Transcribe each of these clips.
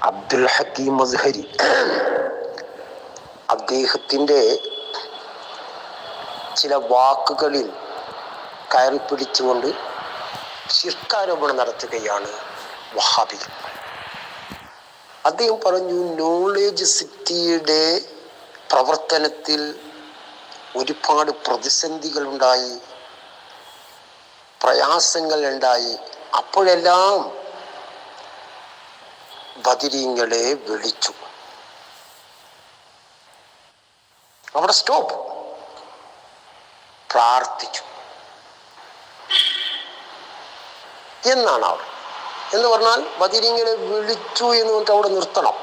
അബ്ദുൽ ഹക്കീം അസ്ഹരി അദ്ദേഹത്തിൻ്റെ ചില വാക്കുകളിൽ കയറി പിടിച്ചുകൊണ്ട് ശിർക്കാരോപണം നടത്തുകയാണ് വഹാബികൾ. അദ്ദേഹം പറഞ്ഞു, നോളേജ് സിറ്റിയുടെ പ്രവർത്തനത്തിൽ ഒരുപാട് പ്രതിസന്ധികളുണ്ടായി, പ്രയാസങ്ങളുണ്ടായി. അപ്പോഴെല്ലാം ബദരീങ്ങളെ വിളിച്ചു. അവിടെ സ്റ്റോപ്പ്. പ്രാർത്ഥിച്ചു എന്നാണ് അവിടെ. എന്ന് പറഞ്ഞാൽ ബദരീങ്ങളെ വിളിച്ചു എന്ന് പറഞ്ഞിട്ട് അവിടെ നിർത്തണം.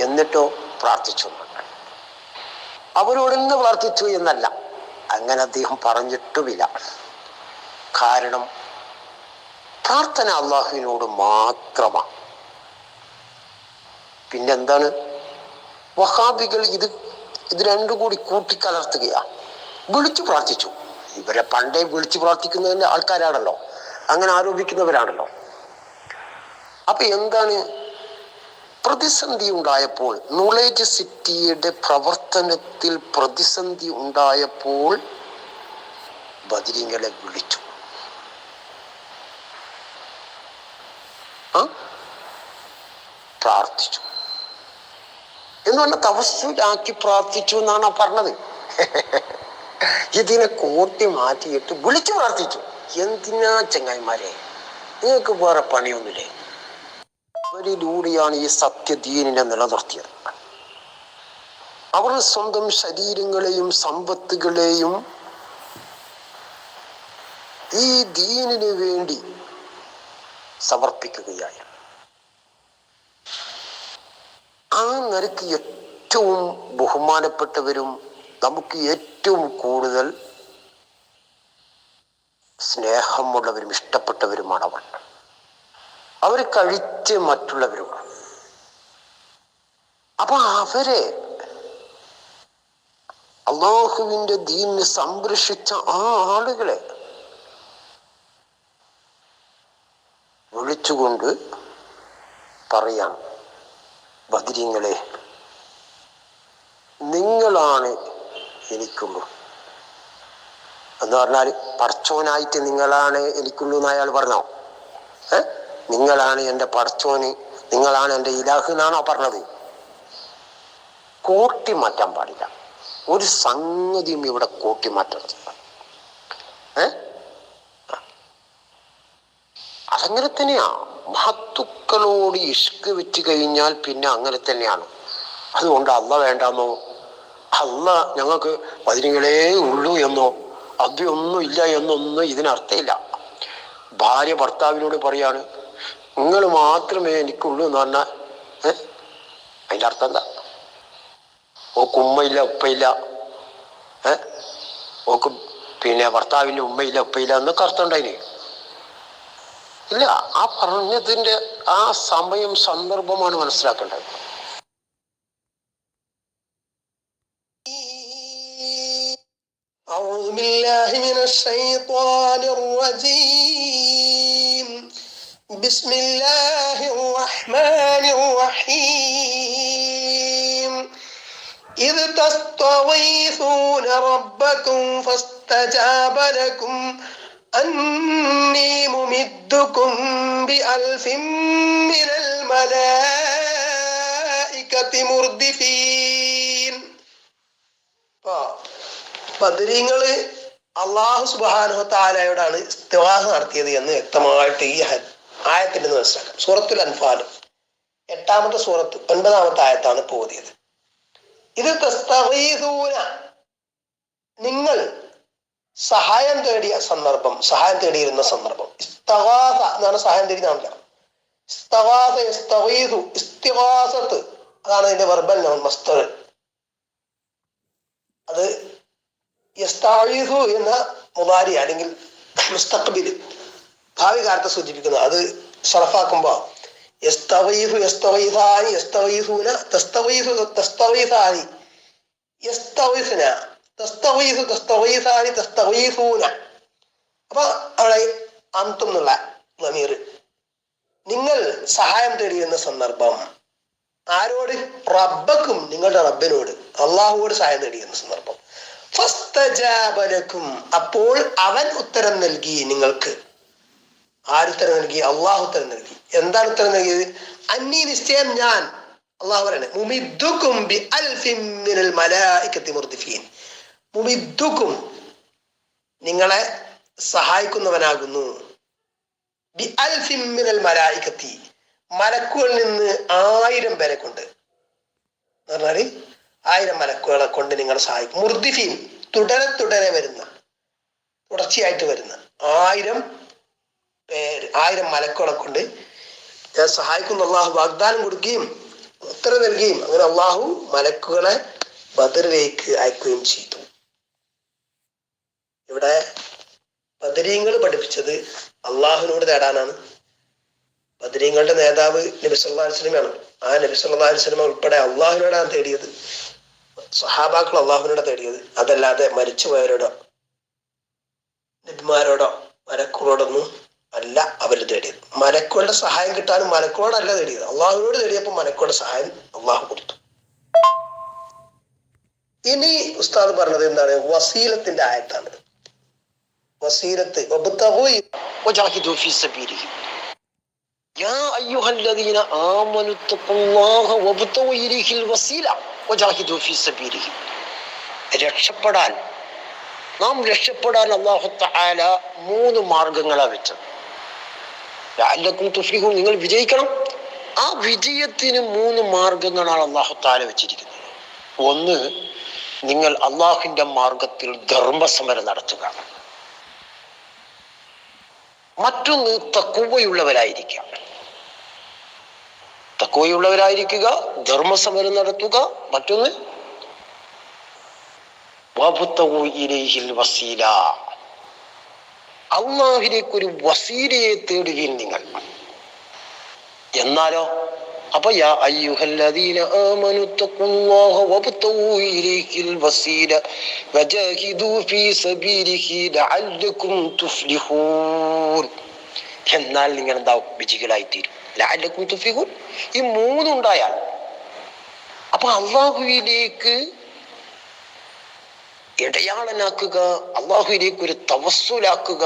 എന്നിട്ടോ പ്രാർത്ഥിച്ചു. അവരോടൊന്ന് പ്രാർത്ഥിച്ചു എന്നല്ല, അങ്ങനെ അദ്ദേഹം പറഞ്ഞിട്ടുമില്ല. കാരണം പ്രാർത്ഥന അള്ളാഹുവിനോട് മാത്രമാണ്. പിന്നെന്താണ്? വഹാബികൾ ഇത് രണ്ടും കൂടി കൂട്ടിക്കലർത്തുകയാണ്. വിളിച്ചു പ്രാർത്ഥിച്ചു. ഇവരെ പണ്ടേ വിളിച്ചു പ്രാർത്ഥിക്കുന്നതിൻ്റെ ആൾക്കാരാണല്ലോ, അങ്ങനെ ആരോപിക്കുന്നവരാണല്ലോ. അപ്പൊ എന്താണ്? പ്രതിസന്ധി ഉണ്ടായപ്പോൾ, നോളേജ് സിറ്റിയുടെ പ്രവർത്തനത്തിൽ പ്രതിസന്ധി ഉണ്ടായപ്പോൾ ബദരീങ്ങളെ വിളിച്ചു. പ്രാർത്ഥിച്ചു എന്ന് പറഞ്ഞാൽ തവസ്സുലാക്കി പ്രാർത്ഥിച്ചു എന്നാണ് പറഞ്ഞത്. ഇതിനെ കോട്ടി മാറ്റിയിട്ട് വിളിച്ചു പ്രാർത്ഥിച്ചു. എന്തിനാ ചങ്ങായിമാരെ, നിങ്ങൾക്ക് വേറെ പണിയൊന്നുമില്ലേ? അവരിലൂടെയാണ് ഈ സത്യദീനിനെ നിലനിർത്തിയത്. അവർ സ്വന്തം ശരീരങ്ങളെയും സമ്പത്തുകളെയും ഈ ദീനിന് വേണ്ടി സമർപ്പിക്കുകയായി. ആ നിലയ്ക്ക് ഏറ്റവും ബഹുമാനപ്പെട്ടവരും നമുക്ക് ഏറ്റവും കൂടുതൽ സ്നേഹമുള്ളവരും ഇഷ്ടപ്പെട്ടവരുമാണ് അവർ. അവർ കഴിച്ച് മറ്റുള്ളവരുമാണ്. അപ്പൊ അവരെ അള്ളാഹുവിന്റെ ദീനിനെ സംരക്ഷിച്ച ആ ആളുകളെ വിളിച്ചുകൊണ്ട് പറയാം, ബദരീങ്ങളെ, നിങ്ങളാണ് എനിക്കുള്ളൂ എന്ന് പറഞ്ഞാൽ പടച്ചോനായിട്ട് നിങ്ങളാണ് എനിക്കുള്ളൂ എന്ന് അയാൾ പറഞ്ഞോ? നിങ്ങളാണ് എൻ്റെ പടച്ചോന്, നിങ്ങളാണ് എൻ്റെ ഇലാഹ് എന്നാണോ പറഞ്ഞത്? കൂട്ടി മാറ്റാൻ പാടില്ല. ഒരു സംഗതിയും ഇവിടെ കൂട്ടി മാറ്റരുത്. അതങ്ങനെ തന്നെയാ. മഹത്തുക്കളോട് ഇഷ്ക് വെച്ച് കഴിഞ്ഞാൽ പിന്നെ അങ്ങനെ തന്നെയാണ്. അതുകൊണ്ട് അള്ള വേണ്ടാന്നോ, അള്ള ഞങ്ങൾക്ക് ബദരീങ്ങളേ ഉള്ളൂ എന്നോ അതൊന്നും ഇല്ല എന്നൊന്നും ഇതിനർത്ഥമില്ല. ഭാര്യ ഭർത്താവിനോട് പറയാണ്, നിങ്ങൾ മാത്രമേ എനിക്കുള്ളൂ എന്ന് പറഞ്ഞാൽ അതിൻ്റെ അർത്ഥം എന്താ? ഓക്ക് ഉമ്മയില്ല ഉപ്പയില്ല, ഓക്ക് പിന്നെ ഭർത്താവിൻ്റെ ഉമ്മയില്ല ഉപ്പയില്ല എന്നൊക്കെ അർത്ഥം ഉണ്ടായിന് ഇല്ല. ആ പറഞ്ഞതിൻ്റെ ആ സമയം സന്ദർഭമാണ് മനസ്സിലാക്കേണ്ടത്. أعوذ بالله من الشيطان الرجيم. بسم الله الرحمن الرحيم. إذ تستغيثون ربكم فاستجاب لكم أني ممدكم ب1000 من الملائكة مردفين. ബദരീങ്ങള് അള്ളാഹു സുബ്ഹാനഹു വ തആലയോടാണ് ഇസ്തിഗാസ നടത്തിയത് എന്ന് വ്യക്തമായിട്ട് ഈ ആയത്തിൽ നിന്ന് മനസ്സിലാക്കാം. സൂറത്തുൽ അൻഫാൽ 8-ാമത്തെ സൂറത്ത് 9-ാമത്തെ ആയത്താണ് ഇപ്പോൾ ഓതിയത്. ഇത് തസ്തഗീസൂന, നിങ്ങൾ സഹായം തേടിയ സന്ദർഭം, സഹായം തേടിയിരുന്ന സന്ദർഭം. ഇസ്തിഗാസ എന്നാണ് സഹായം തേടിയെന്നാണല്ലോ. ഇസ്തിഗാസ, യസ്തഗീസു, ഇസ്തിഗാസത്ത്, അതാണ് അതിന്റെ വെർബൽ നൗൺ മസ്ദർ. അത് യസ്തഗീസു എന്ന മുദാരി അല്ലെങ്കിൽ മുസ്തഖ്ബിൽ, ഭാവി കാലത്തെ സൂചിപ്പിക്കുന്നത്. അത് ശറഫാക്കുമ്പോ യസ്തഗീസു, യസ്തഗീസാനി, യസ്തഗീസൂന, തസ്തഗീസു, തസ്തഗീസാനി, യസ്തഗീസുന, തസ്തഗീസു, തസ്തഗീസാനി, തസ്തഗീസൂന. അപ്പൊ അവിടെ അന്തും എന്നുള്ള ളമീർ നിങ്ങൾ സഹായം തേടിയിരുന്ന സന്ദർഭം ആരോട്? റബ്ബക്കും, നിങ്ങളുടെ റബ്ബിനോട്, അള്ളാഹുവോട് സഹായം തേടിയിരുന്ന സന്ദർഭം. ഫസ്തജാബലക്കും, അപ്പോൾ അവൻ ഉത്തരം നൽകി നിങ്ങൾക്ക്. ആരുത്തരം നൽകി? അള്ളാഹു ഉത്തരം നൽകി. എന്താണ് ഉത്തരം നൽകിയത്? അന്നീ, നിശ്ചയം ഞാൻ, അള്ളാഹു പറയണേ, മുമിദ്ദുക്കും ബി അൽഫിൻ മിനൽ മലായികത്തി മുർദിഫീൻ. മുമിദ്ദുക്കും, നിങ്ങളെ സഹായിക്കുന്നവനാകുന്നു. ബി അൽഫിൻ മിനൽ മലായികത്തി, മലക്കുകളിൽ നിന്ന് 1000 പേരെ കൊണ്ട് എന്ന് പറഞ്ഞാല് 1000 മലക്കുകളെ കൊണ്ട് നിങ്ങളെ സഹായിക്കും. മുർദിഫീൻ, തുടരെ വരുന്ന, തുടർച്ചയായിട്ട് വരുന്ന 1000 മലക്കുകളെ കൊണ്ട് ഞാൻ സഹായിക്കുന്ന അള്ളാഹു വാഗ്ദാനം കൊടുക്കുകയും ഉത്തരം നൽകുകയും അങ്ങനെ അള്ളാഹു മലക്കുകളെ ബദറിലേക്ക് അയക്കുകയും ചെയ്തു. ഇവിടെ ബദരീങ്ങൾ പഠിപ്പിച്ചത് അള്ളാഹുവിനോട് തേടാനാണ്. ബദരീങ്ങളുടെ നേതാവ് നബി സല്ലല്ലാഹു അലൈഹി വസല്ലമയാണ്. ആ നബി സല്ലല്ലാഹു അലൈഹി വസല്ലമ ഉൾപ്പെടെ അള്ളാഹുവിനോടാണ് തേടിയത്. സഹാബാക്കൾ അള്ളാഹുവിനോട് തേടിയത്. അതല്ലാതെ മരിച്ചുപോയവരോടോ നബിമാരോടോ മലക്കുകളോടൊന്നും അല്ല അവർ തേടിയത്. മലക്കുകളുടെ സഹായം കിട്ടാനും മലക്കുകളോടല്ല തേടിയത്. അള്ളാഹുവിനോട് തേടിയപ്പോൾ മലക്കുകളുടെ സഹായം അള്ളാഹു കൊടുത്തു. ഇനി ഉസ്താദ് പറഞ്ഞത് എന്താണ്? വസീലത്തിന്റെ ആയത്താണ്. വസീലത്ത് രക്ഷപ്പെടാൻ, നാം രക്ഷപ്പെടാൻ അല്ലാഹു തആല 3 മാർഗങ്ങളാണ് വെച്ചത്. ലഅല്ലക്കും തുഫ്ലിഹൂൻ, നിങ്ങൾ വിജയിക്കണം. ആ വിജയത്തിന് 3 മാർഗങ്ങളാണ് അല്ലാഹു തആല വെച്ചിരിക്കുന്നത്. ഒന്ന്, നിങ്ങൾ അള്ളാഹുവിന്റെ മാർഗത്തിൽ ധർമ്മസമരം നടത്തുക. മറ്റൊന്ന്, തഖ്വയുള്ളവരായിരിക്കുക. തഖ്വയുള്ളവരായിരിക്കുക, ധർമ്മസമരം നടത്തുക. മറ്റൊന്ന്, വസീല, അള്ളാഹിലേക്ക് ഒരു വസീലയെ തേടുകയും നിങ്ങൾ. എന്നാലോ, അപ്പൊ യാ അയ്യുഹല്ലദീന ആമനു തഖുല്ലാഹ വബ്തഗൂ ഇലൈഹിൽ വസീല വജാഹിദൂ ഫീ സബീലിഹി ലഅല്ലകും തുഫ്ലിഹൂൻ. എന്നാൽ നിങ്ങൾ എന്താവും? വിജയികളായി തീരും. ലഅല്ലകും തുഫ്ലിഹൂൻ. ഈ 3 ഉണ്ടായാൽ, അപ്പൊ അള്ളാഹുവിലേക്ക് ഇടയാളനാക്കുക, അള്ളാഹുവിലേക്ക് ഒരു തവസ്സുലാക്കുക,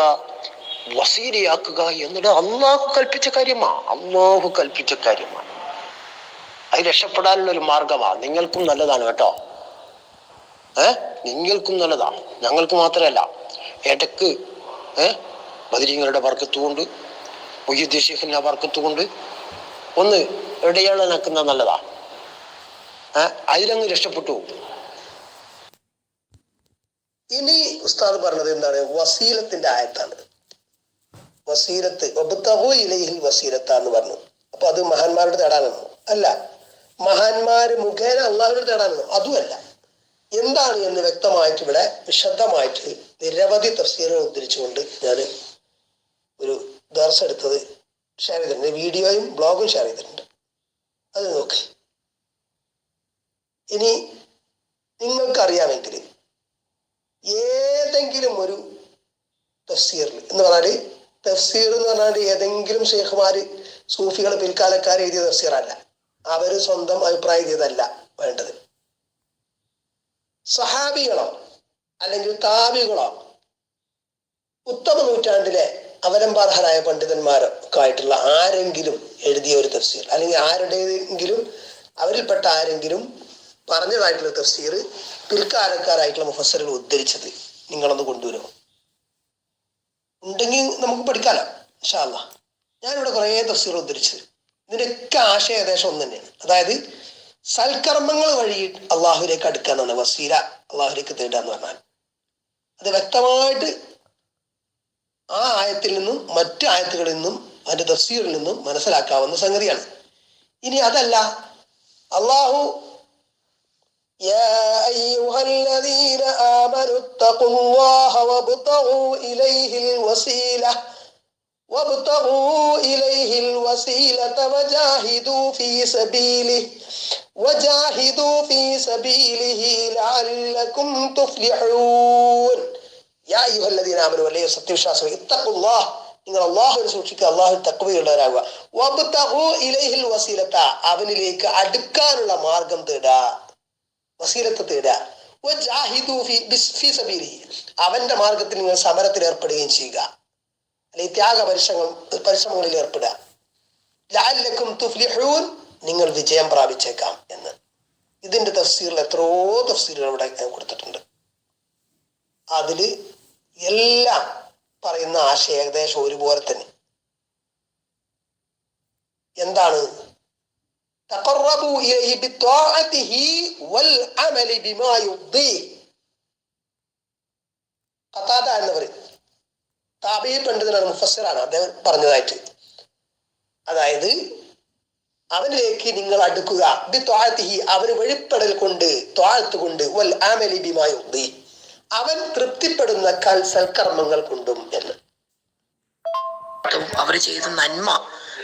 വസീലയാക്കുക എന്നത് അള്ളാഹു കൽപ്പിച്ച കാര്യമാണ്. അള്ളാഹു കൽപ്പിച്ച കാര്യമാണ്. അത് രക്ഷപ്പെടാനുള്ള ഒരു മാർഗമാണ്. നിങ്ങൾക്കും നല്ലതാണ് കേട്ടോ. നിങ്ങൾക്കും നല്ലതാണ്, ഞങ്ങൾക്ക് മാത്രമല്ല. ഇടക്ക് ബദരീങ്ങളുടെ ബർക്കത്തുകൊണ്ട്, മുഹ്യിദ്ദീൻ ശൈഖിന്റെ ബർക്കത്തുകൊണ്ട് ഒന്ന് ഇടയാളനാക്കുന്ന നല്ലതാ. അതിലങ്ങ് രക്ഷപ്പെട്ടു. ഇനി ഉസ്താദ് പറഞ്ഞത് എന്താണ്? വസീലത്തിന്റെ ആയത്താണ്. വസീലത്ത് വബ്തഗൂ ഇലൈഹിൽ വസീലത്താന്ന് പറഞ്ഞു. അപ്പൊ അത് മഹാന്മാരോട് തേടാനാണോ? അല്ല. മഹാന്മാര് മുഖേന അള്ളാഹുവിനോട് തേടാനാണോ? അതുമല്ല. എന്താണ് എന്ന് വ്യക്തമായിട്ട് ഇവിടെ വിശദമായിട്ട് നിരവധി തഫ്സീറുകൾ ഉദ്ധരിച്ചുകൊണ്ട് ഞാൻ ഒരു ദർസ് എടുത്തത് ഷെയർ ചെയ്തിട്ടുണ്ട്. വീഡിയോയും ബ്ലോഗും ഷെയർ ചെയ്തിട്ടുണ്ട്. അത് നോക്ക്. ഇനി നിങ്ങൾക്കറിയാമെങ്കിൽ ഏതെങ്കിലും ഒരു തഫ്സീറിൽ എന്ന് പറഞ്ഞാൽ, തഫ്സീർ എന്ന് പറഞ്ഞാൽ ഏതെങ്കിലും ഷെയ്ഖുമാര് സൂഫികൾ പിൽക്കാലക്കാർ എഴുതിയ തഫ്സീറല്ല. അവര് സ്വന്തം അഭിപ്രായം എഴുതിയതല്ല വേണ്ടത്. സഹാബികളോ അല്ലെങ്കിൽ താബികളോ ഉത്തമ നൂറ്റാണ്ടിലെ അവലംബാർഹരായ പണ്ഡിതന്മാരോ ഒക്കെ ആയിട്ടുള്ള ആരെങ്കിലും എഴുതിയ ഒരു തഫ്സീർ, അല്ലെങ്കിൽ ആരുടെയെങ്കിലും അവരിൽപ്പെട്ട ആരെങ്കിലും പറഞ്ഞതായിട്ടുള്ള തഫ്സീർ പിൽക്കാലക്കാരായിട്ടുള്ള മുഫസ്സിറുകൾ ഉദ്ധരിച്ചത് നിങ്ങളൊന്ന് കൊണ്ടുവരുമോ? ഉണ്ടെങ്കിൽ നമുക്ക് പഠിക്കാലോ ഇൻഷാ അല്ലാഹ്. ഞാനിവിടെ കുറേ തഫ്സീർ ഉദ്ധരിച്ചത്. ഇതിൻ്റെയൊക്കെ ആശയം ഏകദേശം ഒന്ന് തന്നെയാണ്. അതായത് സൽക്കർമ്മങ്ങൾ വഴി അള്ളാഹുലേക്ക് അടുക്കുക എന്നാണ് വസീല, അള്ളാഹുലേക്ക് തേടുക എന്ന് പറഞ്ഞാൽ. അത് വ്യക്തമായിട്ട് ആ ആയത്തിൽ നിന്നും മറ്റു ആയത്തുകളിൽ നിന്നും അതിന്റെ തഫ്സീറിൽ നിന്നും മനസ്സിലാക്കാവുന്ന സംഗതിയാണ്. ഇനി അതല്ല, അള്ളാഹു യാ അയ്യുഹല്ലദീന ആമനു തഖുല്ലാഹ വബ്തഗൂ ഇലൈഹിൽ വസീല وابتغوا إليه الوسيلة وجاهدوا في سبيله لعلكم تفلحون. يا أيها الذين آمنوا وليه സത്യവിശ്വാസികളെ ഇത്തഖുല്ലാഹ്, നിങ്ങൾ അള്ളാഹുവിനെ സൂക്ഷിക്കുക, അള്ളാഹു തഖ്വയുള്ളവരാകുക. വബ്തഗൂ ഇലൈഹിൽ വസീലത, അവനിലേക്ക് അടുക്കാനുള്ള മാർഗം തേടുക, വസീലത്ത് തേടുക. വജാഹിദൂ ഫീ സബീലിഹി, അവന്റെ മാർഗത്തിൽ നിങ്ങൾ സമരത്തിൽ ഏർപ്പെടുകയും ചെയ്യുക, അല്ലെങ്കിൽ ത്യാഗ പരിശ്രമങ്ങളിൽ ഏർപ്പെടുക. ലഅല്ലക്കും തുഫ്ലിഹൂൻ, നിങ്ങൾ വിജയം പ്രാപിച്ചേക്കാം എന്ന്. ഇതിന്റെ തഫ്സീറിൽ എത്രയോ തഫ്സീറുകൾ ഇവിടെ ഞാൻ കൊടുത്തിട്ടുണ്ട്. അതില് എല്ലാം പറയുന്ന ആശയം ഏകദേശം ഒരുപോലെ തന്നെ. എന്താണ്? തഖറബൂ ഇലൈഹി ബിത്വാഅതിഹി വൽ അമലി ബിമാ യുർദീഹ്. ഖതാദ എന്നവർ താബഈ പണ്ഡിതനാണ്, മുഫസ്സിറാണ്, അദ്ദേഹം പറഞ്ഞതായിട്ട്. അതായത് അവനിലേക്ക് നിങ്ങൾ അടുക്കുക, ബിത്വാഅതിഹി, അവന് വഴിപ്പെടൽ കൊണ്ട്, ത്വാഅത്ത് കൊണ്ട്, വൽ അമലി ബിമാ യുർദീഹ്, അവൻ തൃപ്തിപ്പെടുന്ന സൽക്കർമ്മങ്ങൾ കൊണ്ടും എന്ന്. അവർ ചെയ്ത നന്മ